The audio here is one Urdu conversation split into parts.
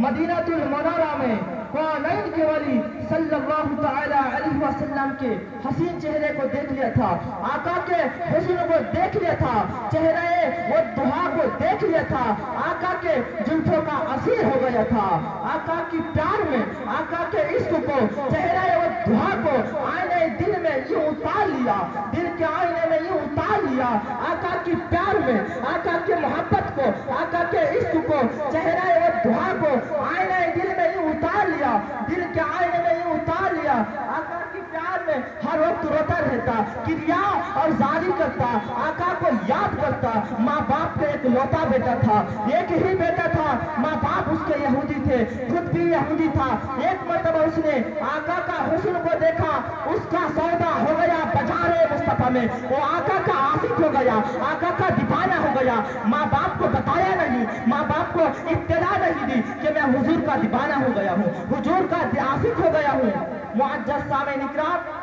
مدینہ المنورہ میں کونین کے ولی صلی اللہ تعالی علیہ وسلم کے حسین چہرے کو دیکھ لیا تھا، آقا کے حسن کو دیکھ لیا تھا، چہرے وہ دعا کو دیکھ لیا تھا، آقا کے زلفوں کا اسیر ہو گیا تھا، آقا کی پیار میں، آقا کے عشق کو، چہرے وہ دعا کو آئینے دل میں یوں اتار لیا، دل کے آئینے میں یوں اتار لیا، آقا کی پیار میں، آقا کی محبت کو، آقا کے عشق کو، چہرے وہ دعا کو آئینے دل میں یوں اتار لیا، دل کے آئینے میں یوں اتار لیا، آقا کی پیار میں ہر وقت روتا رہتا، کریا اور زاری کرتا، آقا کو یاد کرتا۔ ماں باپ کا ایک لوتا بیٹا تھا، ایک ہی بیٹا تھا، ماں باپ اس کے یہودی تھے، خود بھی یہودی تھا۔ ایک مرتبہ اس نے آقا کا حسن کو دیکھا، اس کا سودا ہو گیا بازار مصطفیٰ میں، وہ آقا کا عاشق ہو گیا، آقا کا دیوانہ ہو گیا۔ ماں باپ کو بتایا نہیں، ماں باپ کو اطلاع نہیں دی کہ میں حضور کا دیوانہ ہو گیا ہوں، حضور کا عاشق ہو گیا ہوں۔ معزز سامعین اکرام،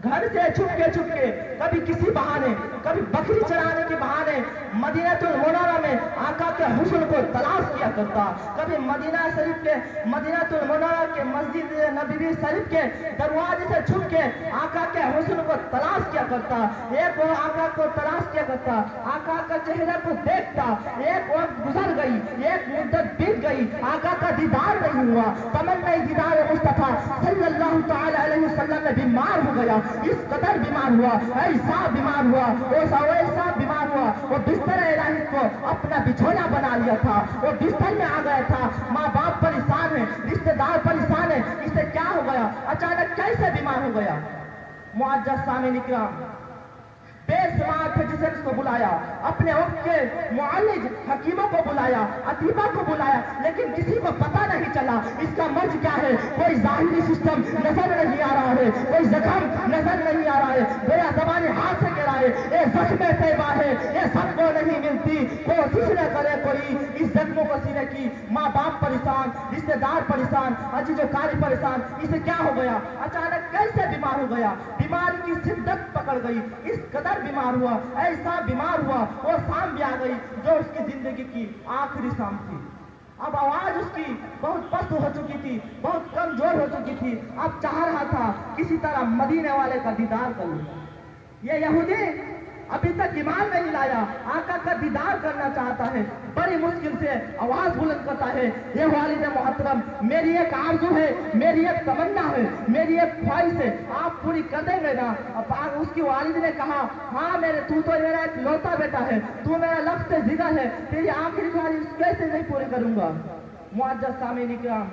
گھر سے چھپ کے کبھی کسی بہانے، کبھی بکری چرانے کے بہانے مدینہ المنورہ میں آقا کے حسن کو تلاش کیا کرتا، کبھی مدینہ المنورہ کے مسجد نبوی شریف کے دروازے سے چھپ کے آقا کے حسن کو تلاش کیا کرتا، ایک وہ آقا کو تلاش کیا کرتا، آقا کا چہرہ کو دیکھتا، ایک وقت گزر گئی، ایک مدت بیت گئی، آقا کا دیدار نہیں ہوا، تمنا دیدار مصطفیٰ صلی اللہ تعالی علیہ وسلم میں بیمار ہو گیا، اس قدر بیمار ہوا، ایسا بیمار ہوا، ایسا بیمار ہوا، وہ بستر الہی کو اپنا بچھونا بنا لیا تھا، وہ بستر میں آ گیا تھا۔ ماں باپ پریشان ہے، رشتہ دار پریشان ہے، اسے کیا ہو گیا، اچانک کیسے بیمار ہو گیا؟ معزز سامعین اکرام، بے شمار فزسٹس کو بلایا، اپنے وقت کے معالج حکیموں کو بلایا، اطباء کو بلایا، لیکن کسی کو پتہ نہیں چلا اس کا مرض کیا ہے۔ کوئی ظاہری سسٹم نظر نہیں آ رہا ہے، کوئی زخم نظر نہیں آ رہا ہے، گویا زبان ہاتھ سے کہہ رہا ہے یہ زخم طیبہ ہے، یہ سب کو نہیں ملتی، کوشش نہ کرے کوئی اس زخموں کو سینے کی۔ ماں باپ پریشان، رشتہ دار پریشان، عزیز و قاری پریشان، اسے کیا ہو گیا، اچانک کیسے بیمار ہو گیا؟ بیماری کی شدت پکڑ گئی، اس قدر بیمار ہوا، ایسا بیمار ہوا، وہ شام بھی آ گئی جو اس کی زندگی کی آخری شام تھی۔ اب آواز اس کی بہت پست ہو چکی تھی، بہت کمزور ہو چکی تھی، اب چاہ رہا تھا کسی طرح مدینے والے کا دیدار کر لوں۔ یہ یہودی ابھی تک ایمان نہیں لایا، آقا کا دیدار کرنا چاہتا ہے، بڑی مشکل سے آواز بلند کرتا ہے، یہ والد محترم میری ایک آرزو ہے، میری ایک تمنا ہے، میری ایک خواہش ہے، آپ پوری کر دیں گے نا؟ اس کی والد نے کہا ہاں تو میرا ایک لوتا بیٹا ہے، تو میرا لفظ جگر ہے، تیری آخری خواہش کیسے نہیں پوری کروں گا؟ معزز سامعین اکرام،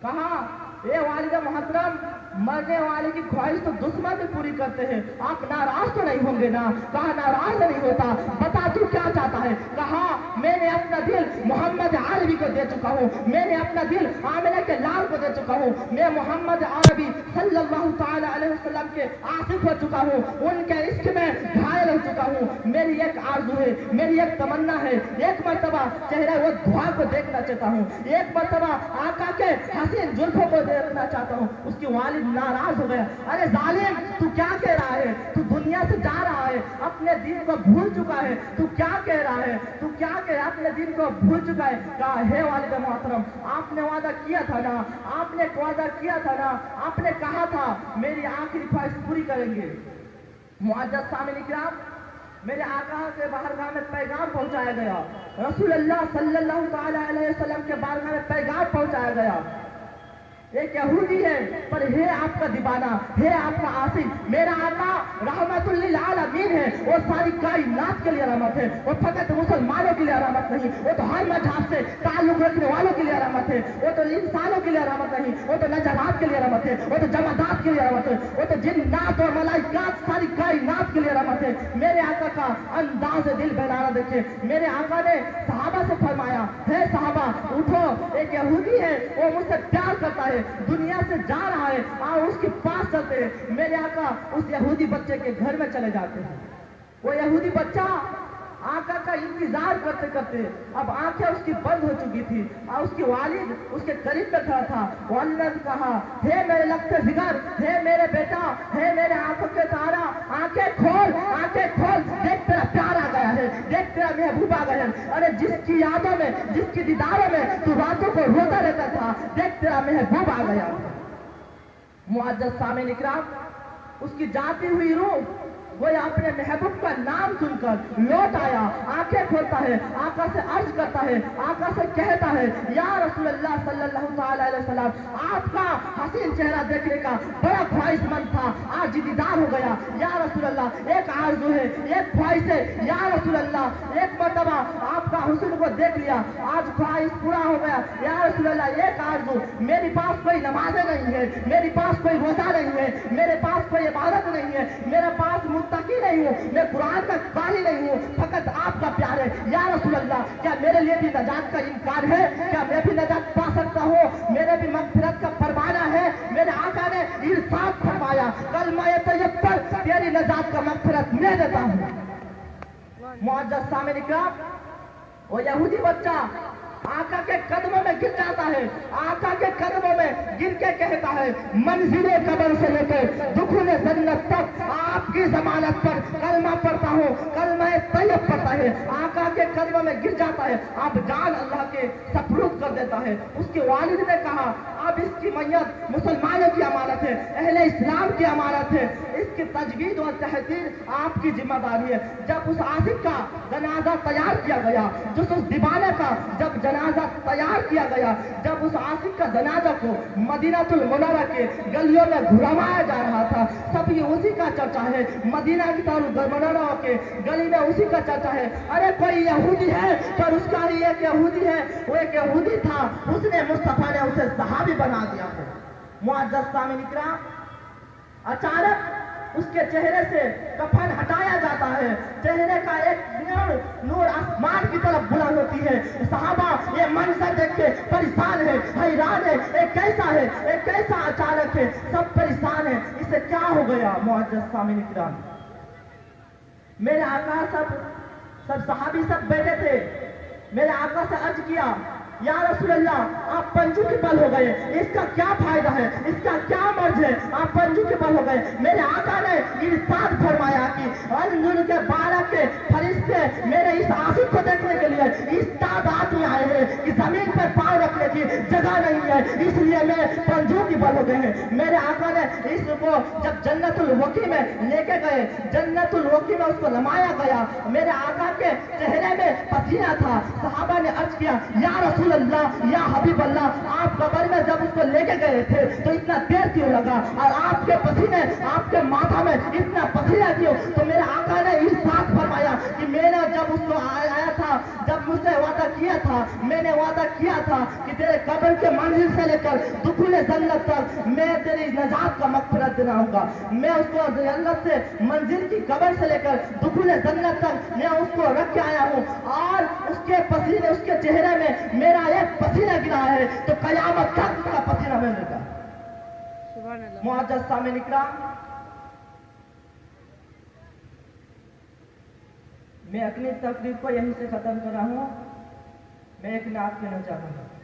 کہا اے والد محترم مرنے والے کی خواہش تو دشمن بھی پوری کرتے ہیں، آپ ناراض تو نہیں ہوں گے نا؟ کہا ناراض نہیں ہوتا، بتا تو کیا چاہتا ہے؟ کہا میں نے اپنا دل محمد عربی کو دے چکا ہوں، میں نے اپنا دل آمنہ کے لال کو دے چکا ہوں، میں محمد عربی صلی اللہ تعالی علیہ وسلم کے عاشق ہو چکا ہوں، ان کے عشق میں گھائل ہو چکا ہوں۔ میری ایک آرزو ہے، میری ایک تمنا ہے، ایک مرتبہ چہرہ وہ دعا کو دیکھنا چاہتا ہوں، ایک مرتبہ آقا کے حسین زلفوں کو دیکھنا چاہتا ہوں۔ اس کی والد ناراض ہو گیا، ارے ظالم تو کیا کہہ رہا ہے؟ تو دنیا سے جا رہا ہے، اپنے دین کو بھول چکا ہے، تو کیا کہہ رہا ہے؟ تو کیا کہہ اپنے دین کو بھول چکا ہے؟ کہا ہے والد محترم آپ نے وعدہ کیا تھا نا، آپ نے وعدہ کیا تھا نا، آپ نے کہا تھا میری آخری خواہش پوری کریں گے۔ معزز سامعین اکرام، میرے آقا کے بارگاہ میں پیغام پہنچایا گیا، رسول اللہ صلی اللہ تعالی علیہ وسلم کے بارگاہ میں پیغام پہنچایا گیا، ایک یہودی ہے پر ہے آپ کا دیوانہ، ہے آپ کا عاشق، میرا آقا رحمت للعالمین ہے، وہ ساری کائنات کے لیے رحمت ہے، وہ فقط مسلمانوں کے لیے رحمت نہیں، وہ تو ہر مذہب سے تعلق رکھنے والوں کے لیے رحمت ہے، وہ تو انسانوں کے لیے رحمت نہیں، وہ تو نجرات کے لیے رحمت ہے، وہ تو جمادات کے لیے رحمت ہے، وہ تو جنات اور ملائکات ساری کائنات کے لیے رحمت ہے۔ میرے آقا کا انداز دل بہلانا دیکھیں، میرے آقا نے صحابہ سے فرمایا ہے صحابہ اٹھو، ایک یہودی ہے وہ مجھ سے پیار کرتا ہے، دنیا سے جا رہا ہے، آؤ اس کے پاس چلتے ہیں۔ میرے آقا اس یہودی بچے کے گھر میں چلے جاتے ہیں، وہ یہودی بچہ آقا کا انتظار کرتے کرتے اب آنکھیں اس کی بند ہو چکی تھی، اور اس کی والد اس کے قریب میں کھڑا تھا، والد نے کہا ہے میرے لخت جگر، ہے میرے بیٹا، ہے میرے آنکھوں کے تارا، آنکھیں کھول، آنکھیں کھول، دیکھ تیرا پیار آ گیا ہے، دیکھ تیرا محبوب آ گیا ہے۔ اور جس کی یادوں میں، جس کی دیداروں میں تو راتوں کو روتا رہتا تھا، دیکھ تیرا محبوب آ گیا۔ معزز سامعین اکرام، اس کی جاتی ہوئی روح وہ اپنے محبوب کا نام سن کر لوٹ آیا، آنکھیں کھولتا ہے، آقا سے عرض کرتا ہے، آقا سے کہتا ہے یا رسول اللہ صلی اللہ تعالی علیہ وسلم، آپ کا حسین چہرہ دیکھنے کا بڑا خواہش مند تھا، آج دیدار ہو گیا۔ یا رسول اللہ ایک آرزو ہے، ایک خواہش ہے، یا رسول اللہ ایک مرتبہ آپ کا حسن کو دیکھ لیا، آج خواہش پورا ہو گیا۔ یا رسول اللہ ایک آرزو، میرے پاس کوئی نمازیں نہیں ہے، میرے پاس کوئی روزہ نہیں ہے، میرے پاس کوئی عبادت نہیں ہے، میرے پاس متقی نہیں ہوں، میں قرآن کا قاری نہیں ہوں، فقط آپ کا پیار ہے۔ یا رسول اللہ کیا میرے لیے بھی نجات کا امکان ہے؟ کیا میں بھی نجات پا سکتا ہوں؟ میرے بھی مغفرت کا پروانہ ہے؟ میرے آقا نے ارشاد فرمایا کلمہ طیب پر تیری نجات کا مغفرت میں دیتا ہوں۔ معزز سامعین اکرام، وہ یہودی بچہ آقا کے قدموں میں گر جاتا ہے، آقا کے قدموں میں گر کے کہتا ہے منزل قبر سے لے کے دخول جنت تک آپ کی ضمانت پر کلمہ پڑھتا ہوں، کلمہ طیب پڑھتا ہے، آقا کے قدموں میں گر جاتا ہے، آپ جان اللہ کے سپرد کر دیتا ہے۔ اس کے والد نے کہا اب اس کی میت مسلمانوں کی امانت ہے، اہل اسلام کی امانت ہے، اس کی تجوید اور تحقیق آپ کی ذمہ داری ہے۔ جب اس عاشق کا جنازہ تیار کیا گیا، جس اس دیوانے کا جب جنازہ تیار کیا گیا، جب اس عاشق کا جنازہ کو مدینہ المنورہ کے گلیوں میں گھرمایا جا رہا تھا، سب یہ اسی کا چرچا ہے، مدینہ کی طرف منورہ کے گلی میں اسی کا چرچا ہے، ارے کوئی یہودی ہے، پر اس کا ہی ایک یہودی ہے، وہ ایک یہودی تھا، اس نے مصطفیٰ نے اسے صحابی بنا دیا ہے۔ معزز سامعین اکرام، اچانک اس کے چہرے سے کفن ہٹایا جاتا ہے، چہرے کا ایک نور آسمان کی طرف بلند ہوتی ہے۔ صحابہ یہ منظر دیکھ کے پریشان ہے، حیران ہے، یہ کیسا ہے، یہ کیسا اچانک ہے، سب پریشان ہے، اسے کیا ہو گیا؟ معزز سامعین اکرام، میرے آقا سب صحابی سب بیٹھے تھے، میرے آقا سے عرض کیا یا رسول اللہ آپ پنجو کے بل ہو گئے، اس کا کیا فائدہ ہے، اس کا کیا مرض ہے، آپ پنجو کے بل ہو گئے۔ میرے آقا نے ارشاد فرمایا کہ انظر کے بارہ کے فرشتے میرے اس عاشق کو دیکھنے کے لیے اس تعداد میں آئے ہیں کہ زمین پر پاؤں رکھنے کی جگہ نہیں ہے، اس لیے میں پنجو کے بل ہو گئے ہیں۔ میرے آقا نے اس کو جب جنت الوقی میں لے کے گئے، جنت الوقی میں اس کو نمایا گیا، میرے آقا کے چہرے میں پسینہ تھا، صحابہ نے عرض کیا یا رسول اللہ یا حبیب اللہ آپ قبر میں جب اس کو لے کے گئے تھے تو اتنا دیر کیوں لگا، اور آپ کے پسینے، آپ کے ماتھا میں اتنا پسینہ کیوں؟ تو میرے آقا نے ارشاد فرمایا کہ میں نے جب اس کو آیا تھا، جب مجھ سے وعدہ کیا تھا، میں نے وعدہ کیا تھا کہ تیرے قبر کے منزل سے لے کر دخول جنت تک میں تیری نجات کا مغفرت دلاؤں گا، میں اس کو جنت سے منزل کی قبر سے لے کر دخول جنت تک میں اس کو رکھ کے آیا ہوں، اور اس کے پسینے، اس کے چہرے میں میرا ایک پسینہ گرا ہے تو قیامت تک اس کا پسینہ ملے گا۔ معزز سامعین اکرام، میں اپنی تقریر کو یہیں سے ختم کر رہا ہوں، میں ایک نعت کہنا چاہتا ہوں۔